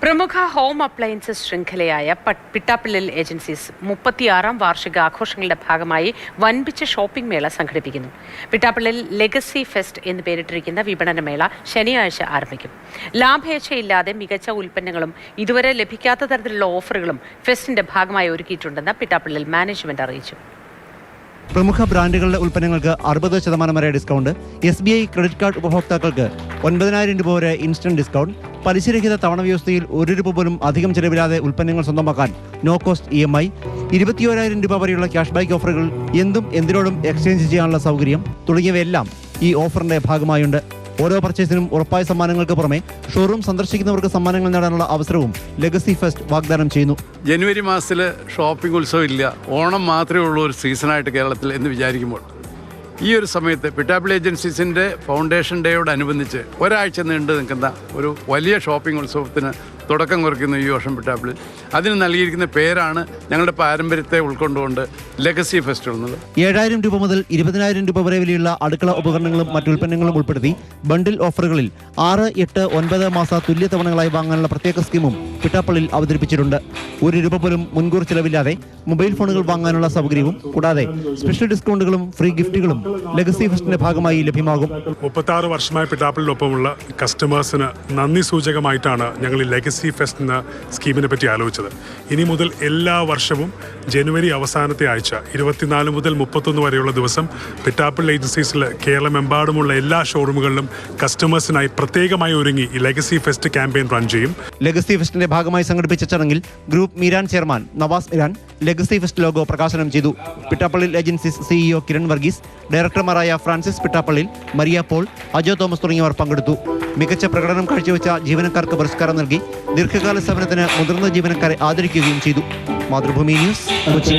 പ്രമുഖ home appliances ശൃംഖലയായ Pittappillil agencies 36ാം വാർഷിക ആഘോഷങ്ങളുടെ ഭാഗമായി വൻപിച്ച ഷോപ്പിംഗ് മേള സംഘടിപ്പിക്കുന്നു. പിട്ടാപ്പിള്ളിൽ ലെഗസി ഫെസ്റ്റ് എന്ന് പേരിട്ടിരിക്കുന്ന വിപണന മേള ശനിയാഴ്ച ആരംഭിക്കും. ലാഭേച്ഛയില്ലാതെ മികച്ച ഉൽപ്പന്നങ്ങളും ഇതുവരെ ലഭിക്കാത്ത തരത്തിലുള്ള ഓഫറുകളും ഫെസ്റ്റിന്റെ ഭാഗമായി ഒരുക്കിയിട്ടുണ്ടെന്ന് പിട്ടാപ്പിള്ളിൽ മാനേജ്മെന്റ് അറിയിച്ചു. പ്രമുഖ ബ്രാൻഡുകളുടെ ഉൽപ്പന്നങ്ങൾക്ക് 60% വരെ ഡിസ്കൗണ്ട്, SBI ക്രെഡിറ്റ് കാർഡ് ഉപഭോക്താക്കൾക്ക് 9,000 രൂപ വരെ ഇൻസ്റ്റന്റ് ഡിസ്കൗണ്ട്, പലിശരഹിത തവണ വ്യവസ്ഥയിൽ 1 രൂപ പോലും അധികം ചെലവില്ലാതെ ഉൽപ്പന്നങ്ങൾ സ്വന്തമാക്കാൻ നോ കോസ്റ്റ് EMI, 21,000 രൂപ വരെയുള്ള ക്യാഷ് ബാക്ക് ഓഫറുകൾ, എന്തും എന്തിനോടും എക്സ്ചേഞ്ച് ചെയ്യാനുള്ള സൗകര്യം തുടങ്ങിയവയെല്ലാം ഈ ഓഫറിന്റെ ഭാഗമായുണ്ട്. ഓരോ പർച്ചേസിനും ഉറപ്പായ സമ്മാനങ്ങൾക്ക് പുറമെ ഷോറൂം സന്ദർശിക്കുന്നവർക്ക് സമ്മാനങ്ങൾ നേടാനുള്ള അവസരവും ലെഗസി ഫെസ്റ്റ് വാഗ്ദാനം ചെയ്യുന്നു. ജനുവരി മാസത്തിൽ ഷോപ്പിംഗ് ഉത്സവം ഇല്ല, ഓണം മാത്രമേ ഉള്ളൂ ഒരു സീസണായിട്ട് കേരളത്തിൽ എന്ന് വിചാരിക്കുമ്പോൾ ഈ ഒരു സമയത്ത് പിട്ടാപ്പിള്ളി ഏജൻസീസിൻ്റെ ഫൗണ്ടേഷൻ ഡേയോടനുബന്ധിച്ച് ഒരാഴ്ച നീണ്ടു നിൽക്കുന്ന ഒരു വലിയ ഷോപ്പിംഗ് ഉത്സവത്തിന് തുടക്കം കുറിക്കുന്ന ഈ വർഷം പിട്ടാപ്പിള്ളി അതിന് നൽകിയിരിക്കുന്ന പേരാണ് ഞങ്ങളുടെ പാരമ്പര്യത്തെ ഉൾക്കൊണ്ടുകൊണ്ട് ലെഗസി ഫെസ്റ്റ് എന്നത്. 7,000 രൂപ മുതൽ 20,000 രൂപ വരെ വിലയുള്ള അടുക്കള ഉപകരണങ്ങളും മറ്റുൽപ്പന്നങ്ങളും ഉൾപ്പെടുത്തി ബണ്ടിൽ ഓഫറുകളിൽ 6, 8, 9 മാസ തുല്യ തവണകളായി വാങ്ങാനുള്ള പ്രത്യേക സ്കീമും പിട്ടാപ്പിള്ളിൽ അവതരിപ്പിച്ചിട്ടുണ്ട്. 1 രൂപ പോലും മുൻകൂർ ചെലവില്ലാതെ മൊബൈൽ ഫോണുകൾ വാങ്ങാനുള്ള സൗകര്യവും കൂടാതെ സ്പെഷ്യൽ ഡിസ്കൗണ്ടുകളും ഫ്രീ ഗിഫ്റ്റുകളും ലെഗസി ഫെസ്റ്റിന്റെ ഭാഗമായി ലഭ്യമാകും. 36 വർഷമായി പിട്ടാപ്പിളിനൊപ്പമുള്ള കസ്റ്റമേഴ്സിന് നന്ദി സൂചകമായിട്ടാണ് ഞങ്ങൾ ഈ ലെഗസി ഫെസ്റ്റ് എന്ന സ്കീമിനെ പറ്റി ആലോചിച്ചത്. ഇനി മുതൽ എല്ലാ വർഷവും ജനുവരി അവസാനത്തെ ആഴ്ച 24 മുതൽ 31 വരെയുള്ള ദിവസം പിട്ടാപ്പിള്ളി ഏജൻസീസിൽ കേരളമെമ്പാടുമുള്ള എല്ലാ ഷോറൂമുകളിലും കസ്റ്റമേഴ്സിനായി പ്രത്യേകമായി ഒരുങ്ങി ഈ ലെഗസി ഫെസ്റ്റ് ക്യാമ്പയിൻ റൺ ചെയ്യും. ലെഗസി ഫെസ്റ്റിന്റെ ഭാഗമായി സംഘടിപ്പിച്ച ചടങ്ങിൽ ഗ്രൂപ്പ് മീരാൻ ചെയർമാൻ നവാസ് ഇരാൻ ലെഗസി ഫെസ്റ്റ് ലോഗോ പ്രകാശനം ചെയ്തു. പിട്ടാപ്പിള്ളിൽ ഏജൻസീസ് CEO കിരൺ വർഗീസ്, ഡയറക്ടർമാരായ Francis Pittappillil, Maria Paul, Ajo Thomas തുടങ്ങിയവർ പങ്കെടുത്തു. മികച്ച പ്രകടനം കാഴ്ചവെച്ച ജീവനക്കാർക്ക് പുരസ്കാരം നൽകി ദീർഘകാല സേവനത്തിന് മുതിർന്ന ജീവനക്കാരെ ആദരിക്കുകയും ചെയ്തു. മാതൃഭൂമി ന്യൂസ്, കൊച്ചി.